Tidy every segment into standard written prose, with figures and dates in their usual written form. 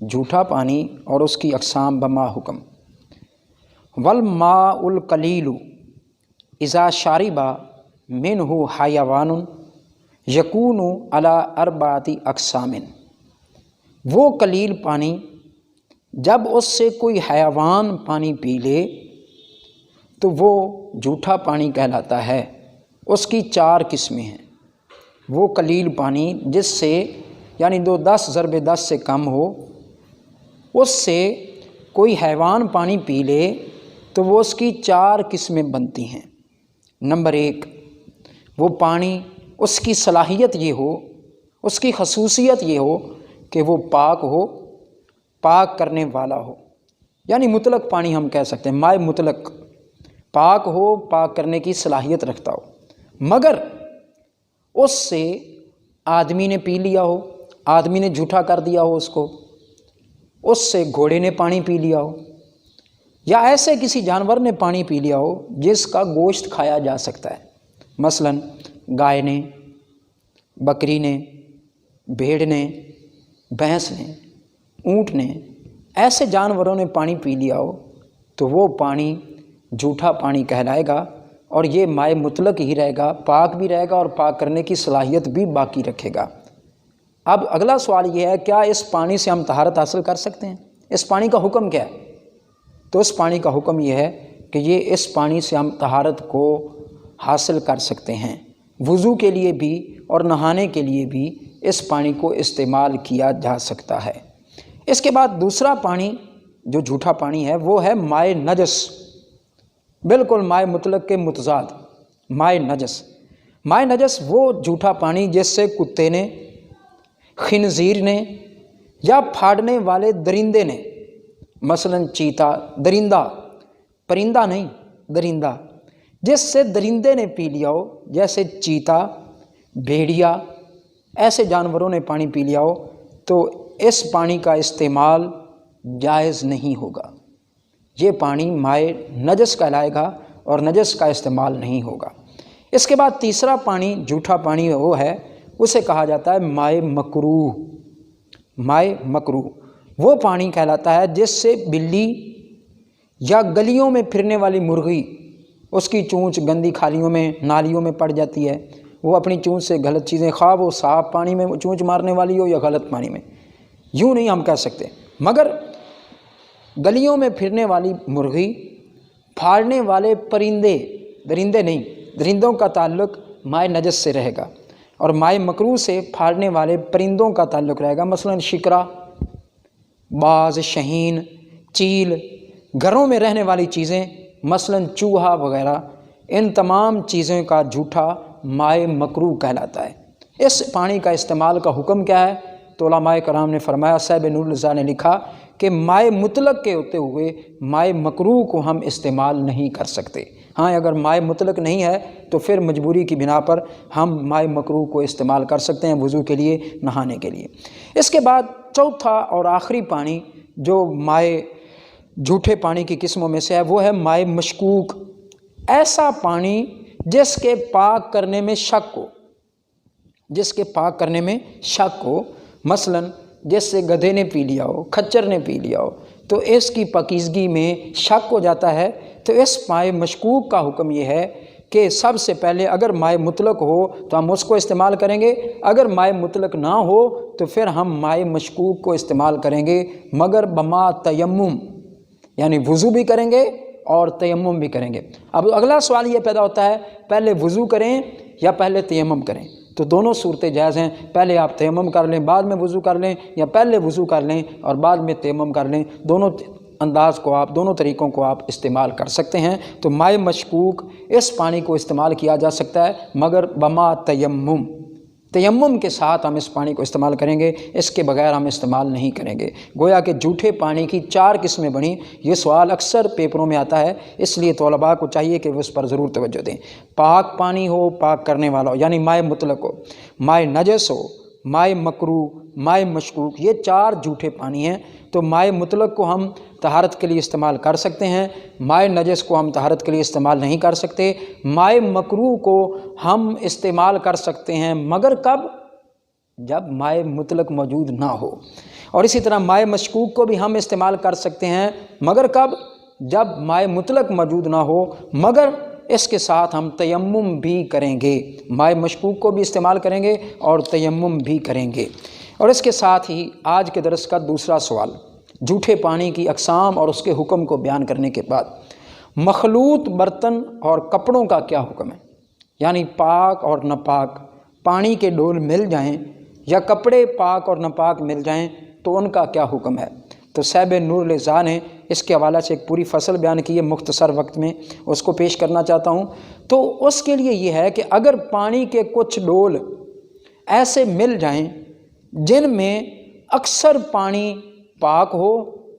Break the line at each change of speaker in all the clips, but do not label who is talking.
جھوٹا پانی اور اس کی اقسام بما حکم۔ والماء القلیل اذا شارب منہ حیوان یکون علی اربعۃ اقسام۔ وہ قلیل پانی جب اس سے کوئی حیوان پانی پی لے تو وہ جھوٹا پانی کہلاتا ہے۔ اس کی 4 قسمیں ہیں۔ وہ قلیل پانی جس سے یعنی 10 ضرب 10 سے کم ہو، اس سے کوئی حیوان پانی پی لے تو وہ اس کی 4 قسمیں بنتی ہیں۔ نمبر 1، وہ پانی اس کی صلاحیت یہ ہو، اس کی خصوصیت یہ ہو کہ وہ پاک ہو، پاک کرنے والا ہو، یعنی مطلق پانی ہم کہہ سکتے ہیں، مائع مطلق، پاک ہو، پاک کرنے کی صلاحیت رکھتا ہو، مگر اس سے آدمی نے پی لیا ہو، آدمی نے جھوٹا کر دیا ہو اس کو، اس سے گھوڑے نے پانی پی لیا ہو، یا ایسے کسی جانور نے پانی پی لیا ہو جس کا گوشت کھایا جا سکتا ہے، مثلا گائے نے، بکری نے، بھیڑ نے، بھینس نے، اونٹ نے، ایسے جانوروں نے پانی پی لیا ہو تو وہ پانی جھوٹا پانی کہلائے گا، اور یہ مائع مطلق ہی رہے گا، پاک بھی رہے گا اور پاک کرنے کی صلاحیت بھی باقی رکھے گا۔ اب اگلا سوال یہ ہے، کیا اس پانی سے ہم طہارت حاصل کر سکتے ہیں؟ اس پانی کا حکم کیا ہے؟ تو اس پانی کا حکم یہ ہے کہ یہ اس پانی سے ہم طہارت کو حاصل کر سکتے ہیں، وضو کے لیے بھی اور نہانے کے لیے بھی اس پانی کو استعمال کیا جا سکتا ہے۔ اس کے بعد دوسرا پانی جو جھوٹا پانی ہے وہ ہے مائع نجس، بالکل مائع مطلق کے متضاد، مائع نجس۔ مائع نجس وہ جھوٹا پانی جس سے کتے نے، خنزیر نے یا پھاڑنے والے درندے نے، مثلا چیتا، درندہ، پرندہ نہیں، درندہ، جس سے درندے نے پی لیا ہو، جیسے چیتا، بھیڑیا، ایسے جانوروں نے پانی پی لیا ہو تو اس پانی کا استعمال جائز نہیں ہوگا، یہ پانی مائع نجس کہلائے گا اور نجس کا استعمال نہیں ہوگا۔ اس کے بعد تیسرا پانی جھوٹا پانی وہ ہے، اسے کہا جاتا ہے مائع مکروہ۔ مائع مکروہ وہ پانی کہلاتا ہے جس سے بلی یا گلیوں میں پھرنے والی مرغی، اس کی چونچ گندی کھالیوں میں، نالیوں میں پڑ جاتی ہے، وہ اپنی چونچ سے غلط چیزیں، خواہ وہ صاف پانی میں چونچ مارنے والی ہو یا غلط پانی میں، یوں نہیں ہم کہہ سکتے، مگر گلیوں میں پھرنے والی مرغی، پھاڑنے والے پرندے، درندے نہیں، درندوں کا تعلق مائع نجس سے رہے گا، اور مائع مکروہ سے پھاڑنے والے پرندوں کا تعلق رہے گا، مثلا شکرا، باز، شاہین، چیل، گھروں میں رہنے والی چیزیں مثلا چوہا وغیرہ، ان تمام چیزوں کا جھوٹا مائع مکروہ کہلاتا ہے۔ اس پانی کا استعمال کا حکم کیا ہے؟ تو علماء کرام نے فرمایا، صاحب نور الرضا نے لکھا کہ مائع مطلق کے ہوتے ہوئے مائع مکروہ کو ہم استعمال نہیں کر سکتے۔ ہاں، اگر مائع مطلق نہیں ہے تو پھر مجبوری کی بنا پر ہم مائع مکروہ کو استعمال کر سکتے ہیں وضو کے لیے، نہانے کے لیے۔ اس کے بعد چوتھا اور آخری پانی جو مائع جھوٹے پانی کی قسموں میں سے ہے وہ ہے مائع مشکوک، ایسا پانی جس کے پاک کرنے میں شک ہو، جس کے پاک کرنے میں شک ہو، مثلا جس سے گدھے نے پی لیا ہو، کھچر نے پی لیا ہو تو اس کی پاکیزگی میں شک ہو جاتا ہے، تو اس مائع مشکوک کا حکم یہ ہے کہ سب سے پہلے اگر مائع مطلق ہو تو ہم اس کو استعمال کریں گے، اگر مائع مطلق نہ ہو تو پھر ہم مائع مشکوک کو استعمال کریں گے، مگر بما تیمم، یعنی وضو بھی کریں گے اور تیمم بھی کریں گے۔ اب اگلا سوال یہ پیدا ہوتا ہے، پہلے وضو کریں یا پہلے تیمم کریں؟ تو دونوں صورتیں جائز ہیں، پہلے آپ تیمم کر لیں بعد میں وضو کر لیں، یا پہلے وضو کر لیں اور بعد میں تیمم کر لیں، دونوں انداز کو آپ، دونوں طریقوں کو آپ استعمال کر سکتے ہیں۔ تو مائع مشکوک اس پانی کو استعمال کیا جا سکتا ہے، مگر بما تیمم، تیمم کے ساتھ ہم اس پانی کو استعمال کریں گے، اس کے بغیر ہم استعمال نہیں کریں گے۔ گویا کہ جھوٹے پانی کی 4 قسمیں بنیں، یہ سوال اکثر پیپروں میں آتا ہے، اس لیے طلباء کو چاہیے کہ وہ اس پر ضرور توجہ دیں۔ پاک پانی ہو، پاک کرنے والا ہو، یعنی مائع مطلق ہو، مائع نجس ہو، مائع مکروہ، مائع مشکوک، یہ 4 جھوٹے پانی ہیں۔ تو مائع مطلق کو ہم طہارت کے لیے استعمال کر سکتے ہیں، مائع نجس کو ہم طہارت کے لیے استعمال نہیں کر سکتے، مائع مکروہ کو ہم استعمال کر سکتے ہیں، مگر کب؟ جب مائع مطلق موجود نہ ہو۔ اور اسی طرح مائع مشکوک کو بھی ہم استعمال کر سکتے ہیں، مگر کب؟ جب مائع مطلق موجود نہ ہو، مگر اس کے ساتھ ہم تیمم بھی کریں گے، مائع مشکوک کو بھی استعمال کریں گے اور تیمم بھی کریں گے۔ اور اس کے ساتھ ہی آج کے درس کا دوسرا سوال، جھوٹے پانی کی اقسام اور اس کے حکم کو بیان کرنے کے بعد مخلوط برتن اور کپڑوں کا کیا حکم ہے؟ یعنی پاک اور ناپاک پانی کے ڈول مل جائیں یا کپڑے پاک اور ناپاک مل جائیں تو ان کا کیا حکم ہے؟ تو صاحب نور العزا نے اس کے حوالے سے ایک پوری فصل بیان کی ہے، مختصر وقت میں اس کو پیش کرنا چاہتا ہوں۔ تو اس کے لیے یہ ہے کہ اگر پانی کے کچھ ڈول ایسے مل جائیں جن میں اکثر پانی پاک ہو،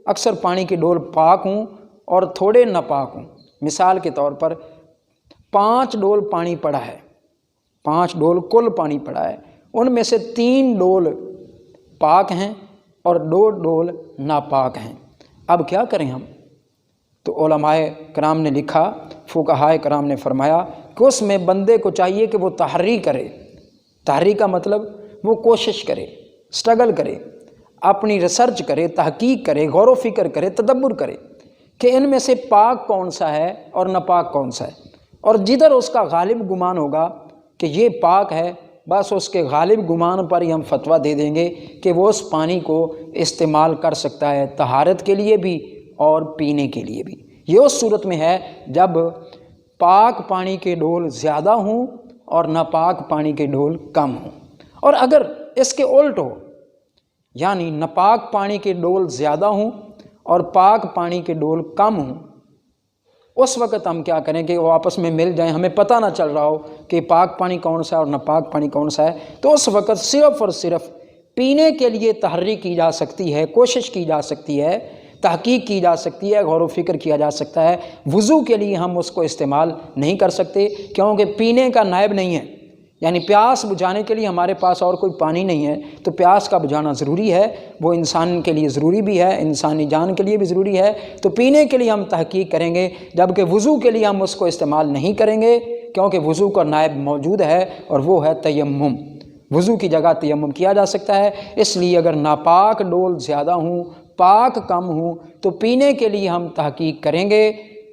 اکثر پانی کے ڈول پاک ہوں اور تھوڑے ناپاک ہوں، مثال کے طور پر 5 ڈول پانی پڑا ہے، 5 ڈول کل پانی پڑا ہے، ان میں سے 3 ڈول پاک ہیں اور 2 ڈول ناپاک ہیں، اب کیا کریں ہم؟ تو علماء کرام نے لکھا، فقہاء کرام نے فرمایا کہ اس میں بندے کو چاہیے کہ وہ تحری کرے۔ تحری کا مطلب وہ کوشش کرے، سٹرگل کرے، اپنی ریسرچ کرے، تحقیق کرے، غور و فکر کرے، تدبر کرے کہ ان میں سے پاک کون سا ہے اور ناپاک کون سا ہے، اور جدھر اس کا غالب گمان ہوگا کہ یہ پاک ہے، بس اس کے غالب گمان پر ہی ہم فتویٰ دے دیں گے کہ وہ اس پانی کو استعمال کر سکتا ہے، طہارت کے لیے بھی اور پینے کے لیے بھی۔ یہ اس صورت میں ہے جب پاک پانی کے ڈول زیادہ ہوں اور ناپاک پانی کے ڈول کم ہوں۔ اور اگر اس کے الٹ ہو، یعنی ناپاک پانی کے ڈول زیادہ ہوں اور پاک پانی کے ڈول کم ہوں، اس وقت ہم کیا کریں کہ وہ آپس میں مل جائیں، ہمیں پتہ نہ چل رہا ہو کہ پاک پانی کون سا ہے اور ناپاک پانی کون سا ہے، تو اس وقت صرف اور صرف پینے کے لیے تحری کی جا سکتی ہے، کوشش کی جا سکتی ہے، تحقیق کی جا سکتی ہے، غور و فکر کیا جا سکتا ہے۔ وضو کے لیے ہم اس کو استعمال نہیں کر سکتے کیونکہ پینے کا نائب نہیں ہے، یعنی پیاس بجھانے کے لیے ہمارے پاس اور کوئی پانی نہیں ہے، تو پیاس کا بجھانا ضروری ہے، وہ انسان کے لیے ضروری بھی ہے، انسانی جان کے لیے بھی ضروری ہے، تو پینے کے لیے ہم تحقیق کریں گے، جبکہ وضو کے لیے ہم اس کو استعمال نہیں کریں گے کیونکہ وضو کا نائب موجود ہے اور وہ ہے تیمم۔ وضو کی جگہ تیمم کیا جا سکتا ہے، اس لیے اگر ناپاک ڈول زیادہ ہوں، پاک کم ہوں، تو پینے کے لیے ہم تحقیق کریں گے،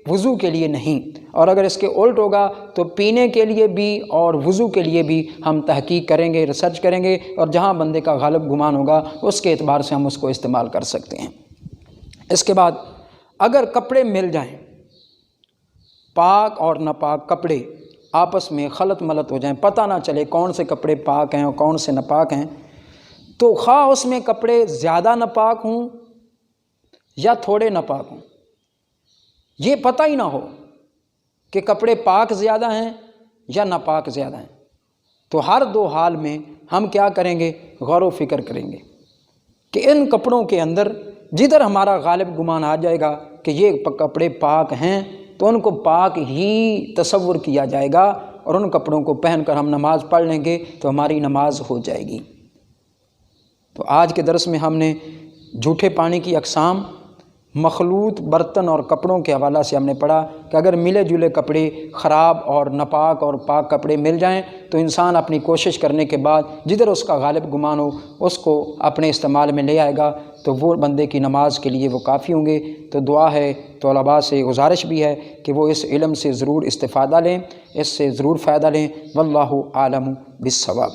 وضو کے لیے نہیں۔ اور اگر اس کے الٹ ہوگا تو پینے کے لیے بھی اور وضو کے لیے بھی ہم تحقیق کریں گے، ریسرچ کریں گے، اور جہاں بندے کا غالب گمان ہوگا اس کے اعتبار سے ہم اس کو استعمال کر سکتے ہیں۔ اس کے بعد اگر کپڑے مل جائیں، پاک اور ناپاک کپڑے آپس میں خلط ملط ہو جائیں، پتہ نہ چلے کون سے کپڑے پاک ہیں اور کون سے ناپاک ہیں، تو خواہ اس میں کپڑے زیادہ ناپاک ہوں یا تھوڑے ناپاک ہوں، یہ پتہ ہی نہ ہو کہ کپڑے پاک زیادہ ہیں یا ناپاک زیادہ ہیں، تو ہر 2 حال میں ہم کیا کریں گے؟ غور و فکر کریں گے کہ ان کپڑوں کے اندر جدھر ہمارا غالب گمان آ جائے گا کہ یہ کپڑے پاک ہیں تو ان کو پاک ہی تصور کیا جائے گا اور ان کپڑوں کو پہن کر ہم نماز پڑھ لیں گے تو ہماری نماز ہو جائے گی۔ تو آج کے درس میں ہم نے جھوٹے پانی کی اقسام، مخلوط برتن اور کپڑوں کے حوالہ سے ہم نے پڑھا کہ اگر ملے جلے کپڑے خراب اور ناپاک اور پاک کپڑے مل جائیں تو انسان اپنی کوشش کرنے کے بعد جدھر اس کا غالب گمان ہو اس کو اپنے استعمال میں لے آئے گا تو وہ بندے کی نماز کے لیے وہ کافی ہوں گے۔ تو دعا ہے، طلباء سے گزارش بھی ہے کہ وہ اس علم سے ضرور استفادہ لیں، اس سے ضرور فائدہ لیں۔ واللہ عالم بالصواب۔